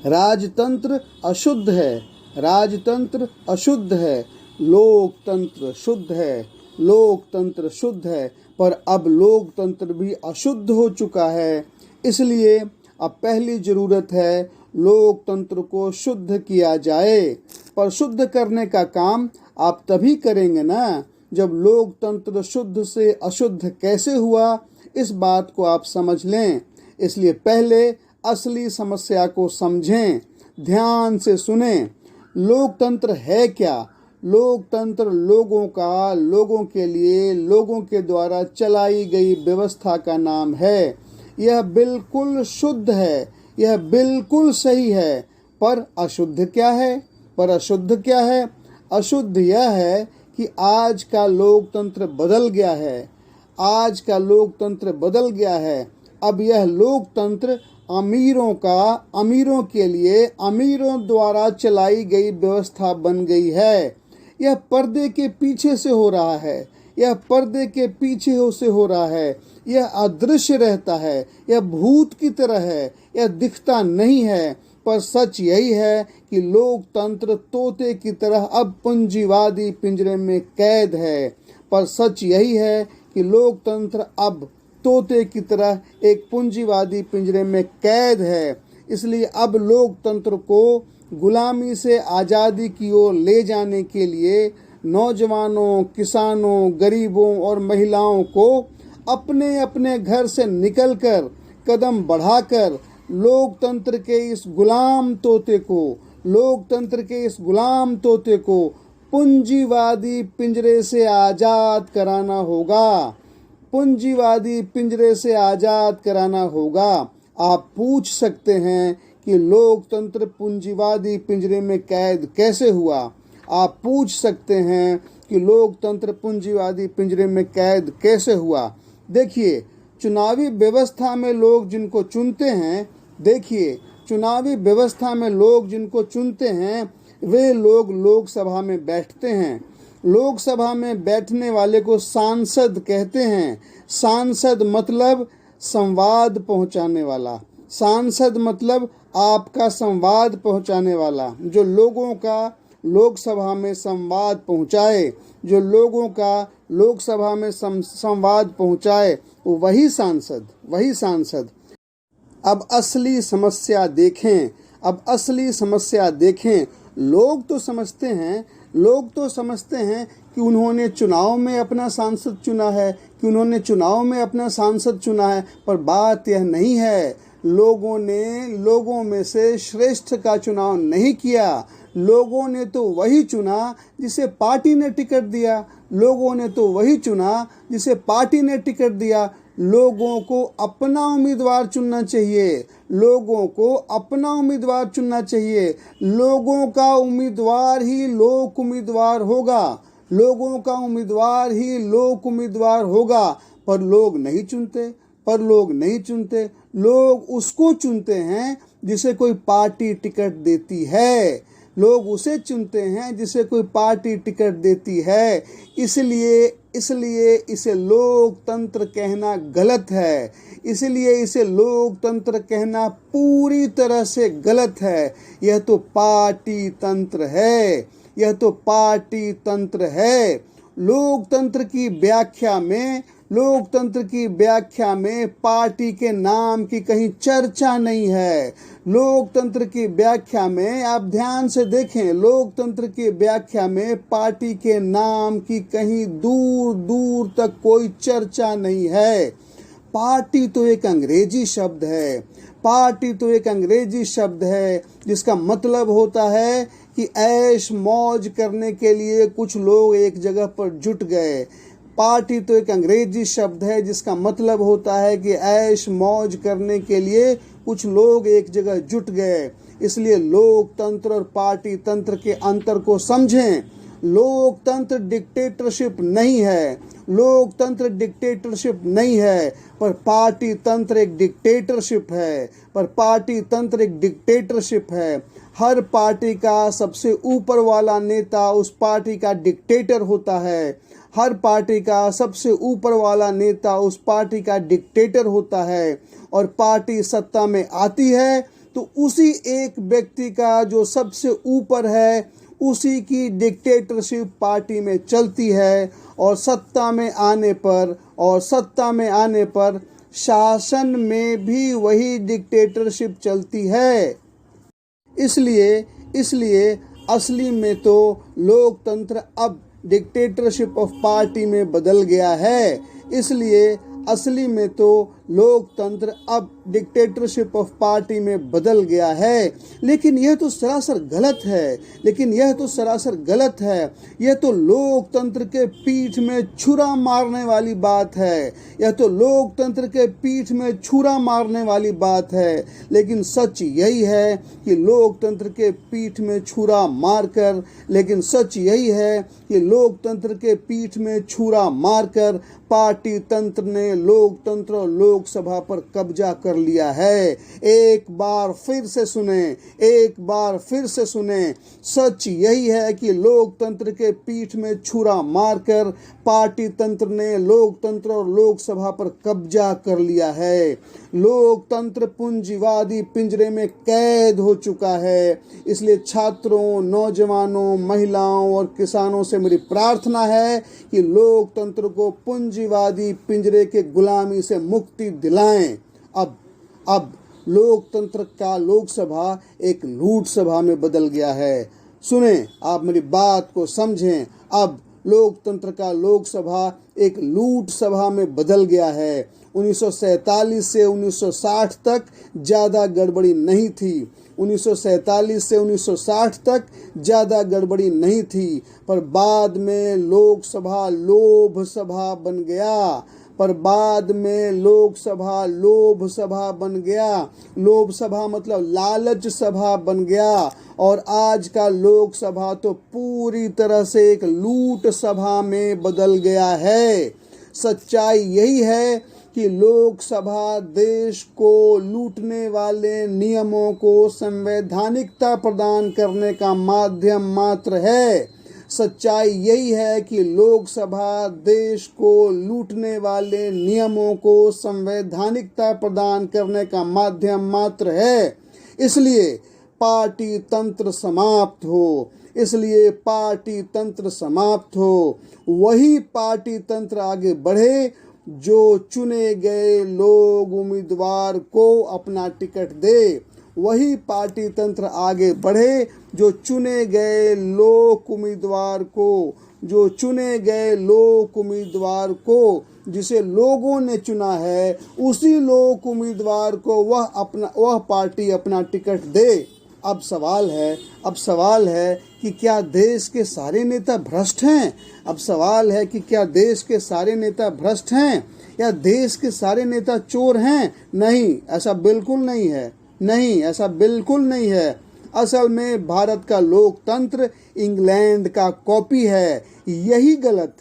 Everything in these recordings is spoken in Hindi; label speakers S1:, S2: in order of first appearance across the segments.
S1: राजतंत्र अशुद्ध है, राजतंत्र अशुद्ध है, लोकतंत्र शुद्ध है, लोकतंत्र शुद्ध है। पर अब लोकतंत्र भी अशुद्ध हो चुका है, इसलिए अब पहली जरूरत है लोकतंत्र को शुद्ध किया जाए। पर शुद्ध करने का काम आप तभी करेंगे ना जब लोकतंत्र शुद्ध से अशुद्ध कैसे हुआ, इस बात को आप समझ लें। इसलिए पहले असली समस्या को समझें, ध्यान से सुनें। लोकतंत्र है क्या? लोकतंत्र लोगों का, लोगों के लिए, लोगों के द्वारा चलाई गई व्यवस्था का नाम है। यह बिल्कुल शुद्ध है, यह बिल्कुल सही है। पर अशुद्ध क्या है? पर अशुद्ध क्या है? अशुद्ध यह है कि आज का लोकतंत्र बदल गया है, आज का लोकतंत्र बदल गया है। अब यह लोकतंत्र अमीरों का, अमीरों के लिए, अमीरों द्वारा चलाई गई व्यवस्था बन गई है। यह पर्दे के पीछे से हो रहा है, यह पर्दे के पीछे से हो रहा है। यह अदृश्य रहता है, यह भूत की तरह है, यह दिखता नहीं है। पर सच यही है कि लोकतंत्र तोते की तरह अब पूंजीवादी पिंजरे में कैद है। पर सच यही है कि लोकतंत्र अब तोते की तरह एक पूंजीवादी पिंजरे में कैद है। इसलिए अब लोकतंत्र को गुलामी से आज़ादी की ओर ले जाने के लिए नौजवानों, किसानों, गरीबों और महिलाओं को अपने अपने घर से निकलकर, कदम बढ़ाकर लोकतंत्र के इस गुलाम तोते को, लोकतंत्र के इस गुलाम तोते को पूंजीवादी पिंजरे से आज़ाद कराना होगा, पूंजीवादी पिंजरे से आज़ाद कराना होगा। आप पूछ सकते हैं कि लोकतंत्र पूंजीवादी पिंजरे में कैद कैसे हुआ? आप पूछ सकते हैं कि लोकतंत्र पूंजीवादी पिंजरे में कैद कैसे हुआ? देखिए, चुनावी व्यवस्था में लोग जिनको चुनते हैं, देखिए चुनावी व्यवस्था में लोग जिनको चुनते हैं वे लोग लोकसभा में बैठते हैं। लोकसभा में बैठने वाले को सांसद कहते हैं। सांसद मतलब संवाद पहुंचाने वाला, सांसद मतलब आपका संवाद पहुंचाने वाला, जो लोगों का लोकसभा में संवाद पहुंचाए, जो लोगों का लोकसभा में संवाद पहुंचाए, वही सांसद, वही सांसद। अब असली समस्या देखें, अब असली समस्या देखें। लोग तो समझते हैं, लोग तो समझते हैं कि उन्होंने चुनाव में अपना सांसद चुना है, कि उन्होंने चुनाव में अपना सांसद चुना है। पर बात यह नहीं है, लोगों ने लोगों में से श्रेष्ठ का चुनाव नहीं किया। लोगों ने तो वही चुना जिसे पार्टी ने टिकट दिया, लोगों ने तो वही चुना जिसे पार्टी ने टिकट दिया। लोगों को अपना उम्मीदवार चुनना चाहिए, लोगों को अपना उम्मीदवार चुनना चाहिए। लोगों का उम्मीदवार ही लोक उम्मीदवार होगा, लोगों का उम्मीदवार ही लोक उम्मीदवार होगा। पर लोग नहीं चुनते, पर लोग नहीं चुनते। लोग उसको चुनते हैं जिसे कोई पार्टी टिकट देती है, लोग उसे चुनते हैं जिसे कोई पार्टी टिकट देती है। इसलिए इसे लोकतंत्र कहना गलत है, इसलिए इसे लोकतंत्र कहना पूरी तरह से गलत है। यह तो पार्टी तंत्र है, यह तो पार्टी तंत्र है। लोकतंत्र की व्याख्या में, लोकतंत्र की व्याख्या में पार्टी के नाम की कहीं चर्चा नहीं है। लोकतंत्र की व्याख्या में आप ध्यान से देखें, लोकतंत्र की व्याख्या में पार्टी के नाम की कहीं दूर दूर तक कोई चर्चा नहीं है। पार्टी तो एक अंग्रेजी शब्द है, पार्टी तो एक अंग्रेजी शब्द है जिसका मतलब होता है कि ऐश मौज करने के लिए कुछ लोग एक जगह पर जुट गए। पार्टी तो एक अंग्रेजी शब्द है जिसका मतलब होता है कि ऐश मौज करने के लिए कुछ लोग एक जगह जुट गए। इसलिए लोकतंत्र और पार्टी तंत्र के अंतर को समझें। लोकतंत्र डिक्टेटरशिप नहीं है, लोकतंत्र डिक्टेटरशिप नहीं है, पर पार्टी तंत्र एक डिक्टेटरशिप है, पर पार्टी तंत्र एक डिक्टेटरशिप है। हर पार्टी का सबसे ऊपर वाला नेता उस पार्टी का डिक्टेटर होता है, हर पार्टी का सबसे ऊपर वाला नेता उस पार्टी का डिक्टेटर होता है। और पार्टी सत्ता में आती है तो उसी एक व्यक्ति का जो सबसे ऊपर है, उसी की डिक्टेटरशिप पार्टी में चलती है, और सत्ता में आने पर शासन में भी वही डिक्टेटरशिप चलती है। इसलिए असली में तो लोकतंत्र अब डिक्टेटरशिप ऑफ पार्टी में बदल गया है। इसलिए असली में तो लोकतंत्र अब डिक्टेटरशिप ऑफ पार्टी में बदल गया है। लेकिन यह तो सरासर गलत है। यह तो लोकतंत्र के पीठ में छुरा मारने वाली बात है। लेकिन सच यही है कि लोकतंत्र के पीठ में छुरा मारकर पार्टी तंत्र ने लोकतंत्र और लोकसभा पर कब्जा कर लिया है। एक बार फिर से सुने, सच यही है कि लोकतंत्र के पीठ में छुरा मारकर पार्टी तंत्र ने लोकतंत्र और लोकसभा पर कब्जा कर लिया है। लोकतंत्र पूंजीवादी पिंजरे में कैद हो चुका है। इसलिए छात्रों, नौजवानों, महिलाओं और किसानों से मेरी प्रार्थना है कि लोकतंत्र को पूंजीवादी पिंजरे के गुलामी से मुक्ति दिलाएं। अब लोकतंत्र का लोकसभा एक लूट सभा में बदल गया है। सुने, आप मेरी बात को समझें। अब लोकतंत्र का लोकसभा एक लूट सभा में बदल गया है। 1947 से 1960 तक ज्यादा गड़बड़ी नहीं थी। 1947 से 1960 तक ज्यादा गड़बड़ी नहीं थी, पर बाद में लोकसभा लोभ सभा बन गया। लोभ सभा मतलब लालच सभा बन गया। और आज का लोकसभा तो पूरी तरह से एक लूट सभा में बदल गया है। सच्चाई यही है कि लोकसभा देश को लूटने वाले नियमों को संवैधानिकता प्रदान करने का माध्यम मात्र है। सच्चाई यही है कि लोकसभा देश को लूटने वाले नियमों को संवैधानिकता प्रदान करने का माध्यम मात्र है। इसलिए पार्टी तंत्र समाप्त हो। वही पार्टी तंत्र आगे बढ़े जो चुने गए लोग उम्मीदवार को अपना टिकट दे। वही पार्टी तंत्र आगे बढ़े जो चुने गए लोक उम्मीदवार को जिसे लोगों ने चुना है, उसी लोक उम्मीदवार को वह पार्टी अपना टिकट दे। अब सवाल है कि क्या देश के सारे नेता भ्रष्ट हैं? या देश के सारे नेता चोर हैं? नहीं, ऐसा बिल्कुल नहीं है। असल में भारत का लोकतंत्र इंग्लैंड का कॉपी है। यही गलत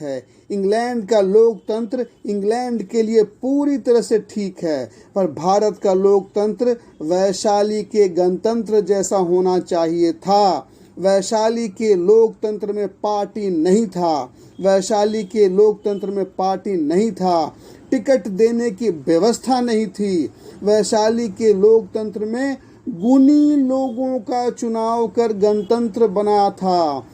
S1: है। इंग्लैंड का लोकतंत्र इंग्लैंड के लिए पूरी तरह से ठीक है, पर भारत का लोकतंत्र वैशाली के गणतंत्र जैसा होना चाहिए था। वैशाली के लोकतंत्र में पार्टी नहीं था। टिकट देने की व्यवस्था नहीं थी। वैशाली के लोकतंत्र में गुणी लोगों का चुनाव कर गणतंत्र बना था।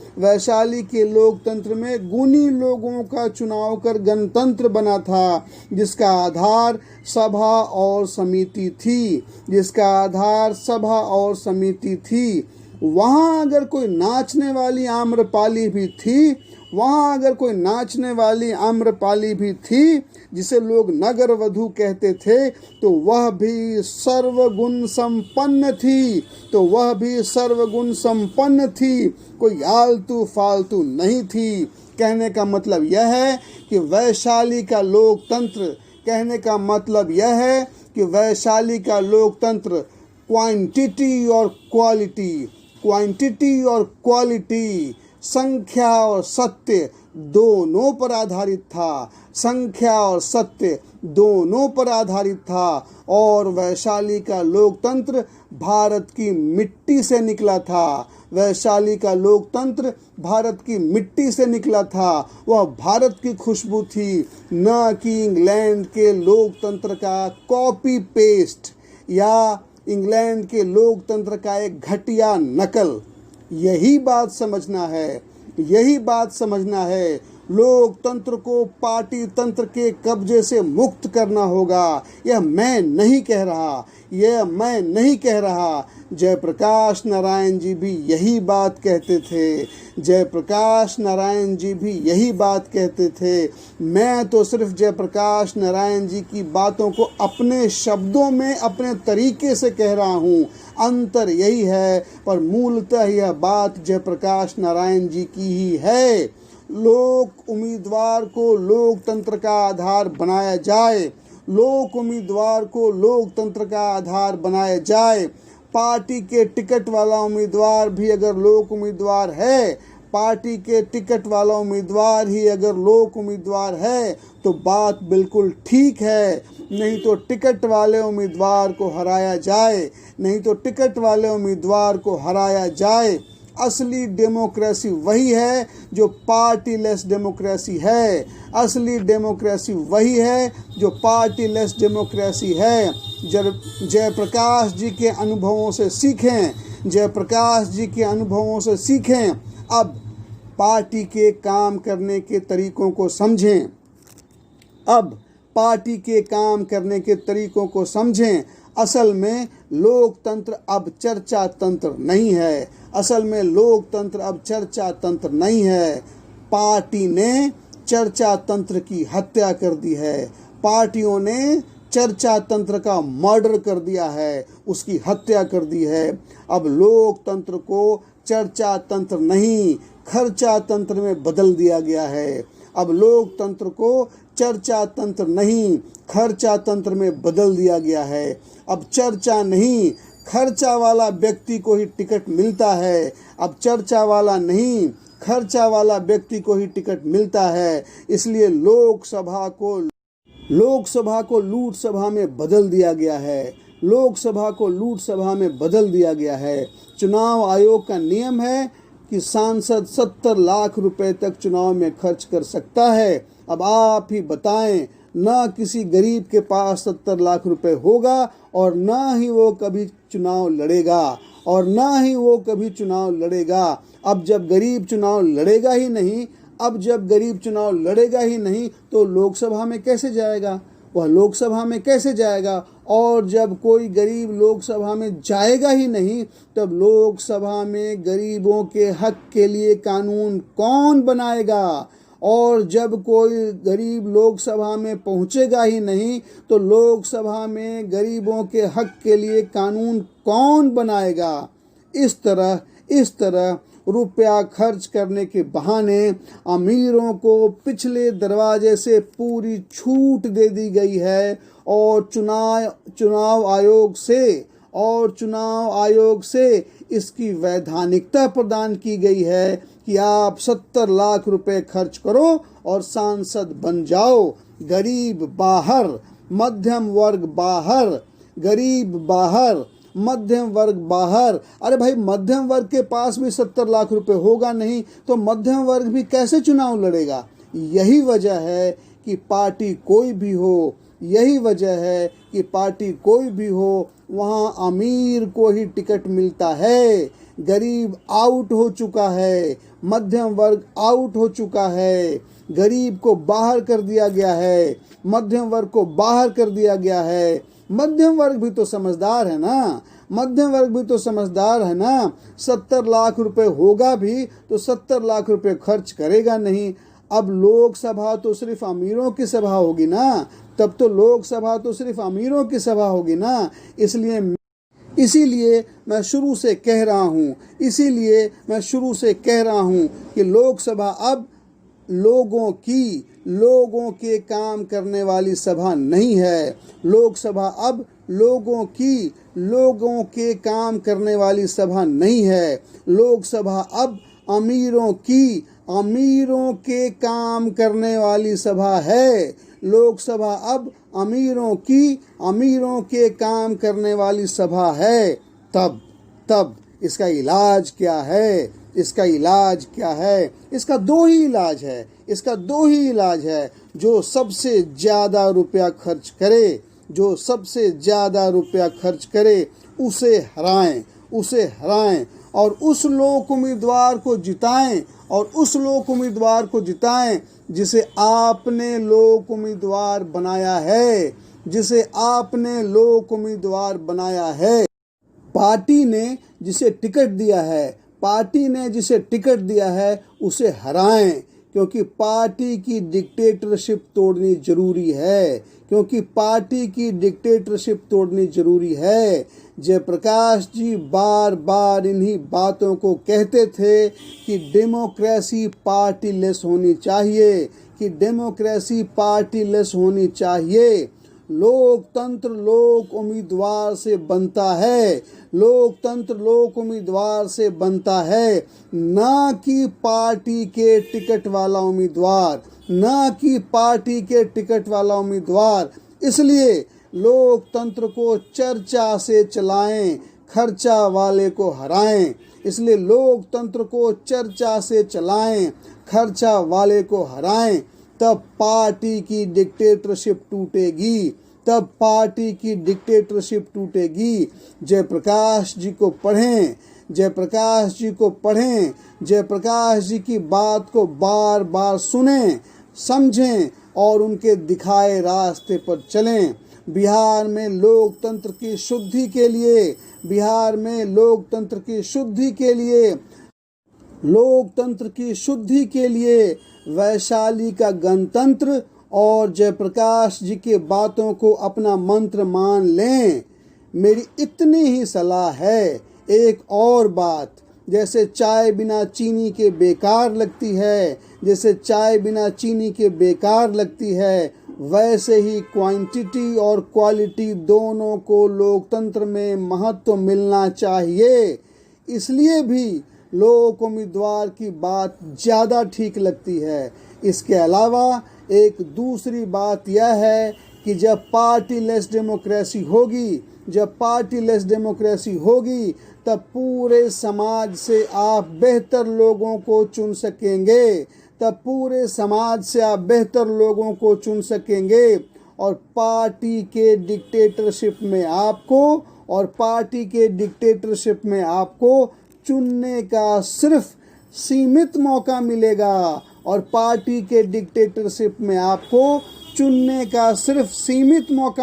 S1: जिसका आधार सभा और समिति थी। वहाँ अगर कोई नाचने वाली आम्रपाली भी थी जिसे लोग नगर वधू कहते थे, तो वह भी सर्वगुण संपन्न थी। कोई आलतू फालतू नहीं थी। कहने का मतलब यह है कि वैशाली का लोकतंत्र क्वांटिटी और क्वालिटी, संख्या और सत्य दोनों पर आधारित था। और वैशाली का लोकतंत्र भारत की मिट्टी से निकला था। वह भारत की खुशबू थी, न कि इंग्लैंड के लोकतंत्र का कॉपी पेस्ट। या इंग्लैंड के लोकतंत्र का एक घटिया नकल। यही बात समझना है, यही बात समझना है। लोकतंत्र को पार्टी तंत्र के कब्जे से मुक्त करना होगा। यह मैं नहीं कह रहा, यह मैं नहीं कह रहा। जयप्रकाश नारायण जी भी यही बात कहते थे, जयप्रकाश नारायण जी भी यही बात कहते थे। मैं तो सिर्फ जयप्रकाश नारायण जी की बातों को अपने शब्दों में अपने तरीके से कह रहा हूँ। अंतर यही है, पर मूलतः यह बात जयप्रकाश नारायण जी की ही है। लोक उम्मीदवार को लोकतंत्र का आधार बनाया जाए, लोक उम्मीदवार को लोकतंत्र का आधार बनाया जाए। पार्टी के टिकट वाला उम्मीदवार भी अगर लोक उम्मीदवार है, पार्टी के टिकट वाला उम्मीदवार ही अगर लोक उम्मीदवार है तो बात बिल्कुल ठीक है। नहीं तो टिकट वाले उम्मीदवार को हराया जाए, नहीं तो टिकट वाले उम्मीदवार को हराया जाए। असली डेमोक्रेसी वही है जो पार्टी लेस डेमोक्रेसी है। असली डेमोक्रेसी वही है जो पार्टी लेस डेमोक्रेसी है। जयप्रकाश जी के अनुभवों से सीखें, जयप्रकाश जी के अनुभवों से सीखें। अब पार्टी के काम करने के तरीकों को समझें, अब पार्टी के काम करने के तरीकों को समझें। असल में लोकतंत्र अब चर्चा तंत्र नहीं है, असल में लोकतंत्र अब चर्चा तंत्र नहीं है। पार्टी ने चर्चा तंत्र की हत्या कर दी है, पार्टियों ने चर्चा तंत्र का मर्डर कर दिया है, उसकी हत्या कर दी है। अब लोकतंत्र को चर्चा तंत्र नहीं, खर्चा तंत्र में बदल दिया गया है। अब लोकतंत्र को चर्चा तंत्र नहीं, खर्चा तंत्र में बदल दिया गया है। अब चर्चा नहीं, खर्चा वाला व्यक्ति को ही टिकट मिलता है। अब चर्चा वाला नहीं, खर्चा वाला व्यक्ति को ही टिकट मिलता है। इसलिए लोकसभा को लूट सभा में बदल दिया गया है, लोकसभा को लूट सभा में बदल दिया गया है। चुनाव आयोग का नियम है कि सांसद 70 लाख रुपए तक चुनाव में खर्च कर सकता है। अब आप ही बताएं, ना किसी गरीब के पास 70 लाख रुपए होगा और ना ही वो कभी चुनाव लड़ेगा, और ना ही वो कभी चुनाव लड़ेगा। अब जब गरीब चुनाव लड़ेगा ही नहीं, अब जब गरीब चुनाव लड़ेगा ही नहीं तो लोकसभा में कैसे जाएगा, वह लोकसभा में कैसे जाएगा। और जब कोई गरीब लोकसभा में जाएगा ही नहीं तब लोकसभा में गरीबों के हक के लिए कानून कौन बनाएगा। और जब कोई गरीब लोकसभा में पहुंचेगा ही नहीं तो लोकसभा में गरीबों के हक के लिए कानून कौन बनाएगा। इस तरह रुपया खर्च करने के बहाने अमीरों को पिछले दरवाजे से पूरी छूट दे दी गई है और चुनाव आयोग से इसकी वैधानिकता प्रदान की गई है कि आप 70 लाख रुपए खर्च करो और सांसद बन जाओ। गरीब बाहर, मध्यम वर्ग बाहर, गरीब बाहर, मध्यम वर्ग बाहर। अरे भाई, मध्यम वर्ग के पास भी 70 लाख रुपए होगा नहीं तो मध्यम वर्ग भी कैसे चुनाव लड़ेगा। यही वजह है कि पार्टी कोई भी हो, यही वजह है कि पार्टी कोई भी हो वहाँ अमीर को ही टिकट मिलता है। गरीब आउट हो चुका है, मध्यम वर्ग आउट हो चुका है, गरीब को बाहर कर दिया गया है, मध्यम वर्ग को बाहर कर दिया गया है। मध्यम वर्ग भी तो समझदार है ना, मध्यम वर्ग भी तो समझदार है ना। 70 लाख रुपए होगा भी तो 70 लाख रुपए खर्च करेगा नहीं। अब लोकसभा तो सिर्फ अमीरों की सभा होगी ना, तब तो लोकसभा तो सिर्फ अमीरों की सभा होगी ना। इसीलिए मैं शुरू से कह रहा हूँ कि लोकसभा अब लोगों के काम करने वाली सभा नहीं है। लोकसभा अब लोगों के काम करने वाली सभा नहीं है। लोकसभा अब अमीरों के काम करने वाली सभा है। लोकसभा अब अमीरों के काम करने वाली सभा है। तब इसका इलाज क्या है? इसका दो ही इलाज है। जो सबसे ज्यादा रुपया खर्च करे, जो सबसे ज़्यादा रुपया खर्च करे उसे हराएं और उस लोक उम्मीदवार को जिताएं जिसे आपने लोक उम्मीदवार बनाया है। पार्टी ने जिसे टिकट दिया है उसे हराएं, क्योंकि पार्टी की डिक्टेटरशिप तोड़नी जरूरी है। जयप्रकाश जी बार बार इन्हीं बातों को कहते थे कि डेमोक्रेसी पार्टीलेस होनी चाहिए। लोकतंत्र लोक उम्मीदवार से बनता है, ना कि पार्टी के टिकट वाला उम्मीदवार। इसलिए लोकतंत्र को चर्चा से चलाएं, खर्चा वाले को हराएं। तब पार्टी की डिक्टेटरशिप टूटेगी। जयप्रकाश जी को पढ़ें, जयप्रकाश जी की बात को बार बार सुनें, समझें और उनके दिखाए रास्ते पर चलें। बिहार में लोकतंत्र की शुद्धि के लिए वैशाली का गणतंत्र और जयप्रकाश जी के बातों को अपना मंत्र मान लें। मेरी इतनी ही सलाह है। एक और बात, जैसे चाय बिना चीनी के बेकार लगती है, वैसे ही क्वांटिटी और क्वालिटी दोनों को लोकतंत्र में महत्व मिलना चाहिए। इसलिए भी लोक उम्मीदवार की बात ज़्यादा ठीक लगती है। इसके अलावा एक दूसरी बात यह है कि जब पार्टीलेस डेमोक्रेसी होगी तब पूरे समाज से आप बेहतर लोगों को चुन सकेंगे और पार्टी के डिक्टेटरशिप में आपको चुनने का सिर्फ सीमित मौका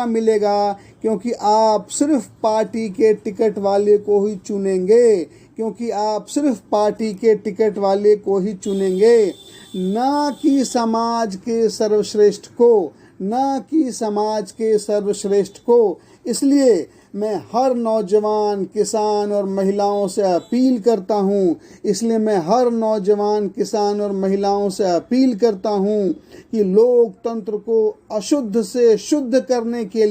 S1: मिलेगा, क्योंकि आप सिर्फ पार्टी के टिकट वाले को ही चुनेंगे, ना कि समाज के सर्वश्रेष्ठ को। इसलिए मैं हर नौजवान किसान और महिलाओं से अपील करता हूँ कि लोकतंत्र को अशुद्ध से शुद्ध करने के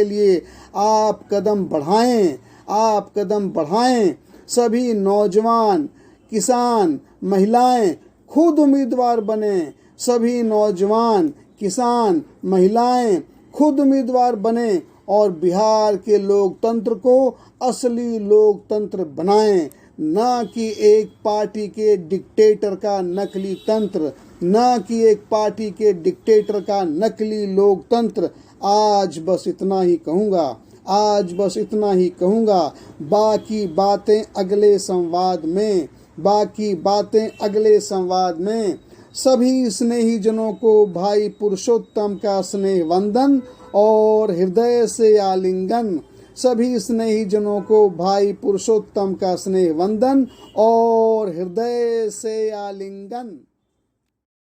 S1: लिए आप कदम बढ़ाएं। सभी नौजवान, किसान, महिलाएं खुद उम्मीदवार बने और बिहार के लोकतंत्र को असली लोकतंत्र बनाएं, ना कि एक पार्टी के डिक्टेटर का नकली लोकतंत्र। आज बस इतना ही कहूँगा। बाकी बातें अगले संवाद में। सभी स्नेही जनों को भाई पुरुषोत्तम का स्नेह वंदन और हृदय से आलिंगन।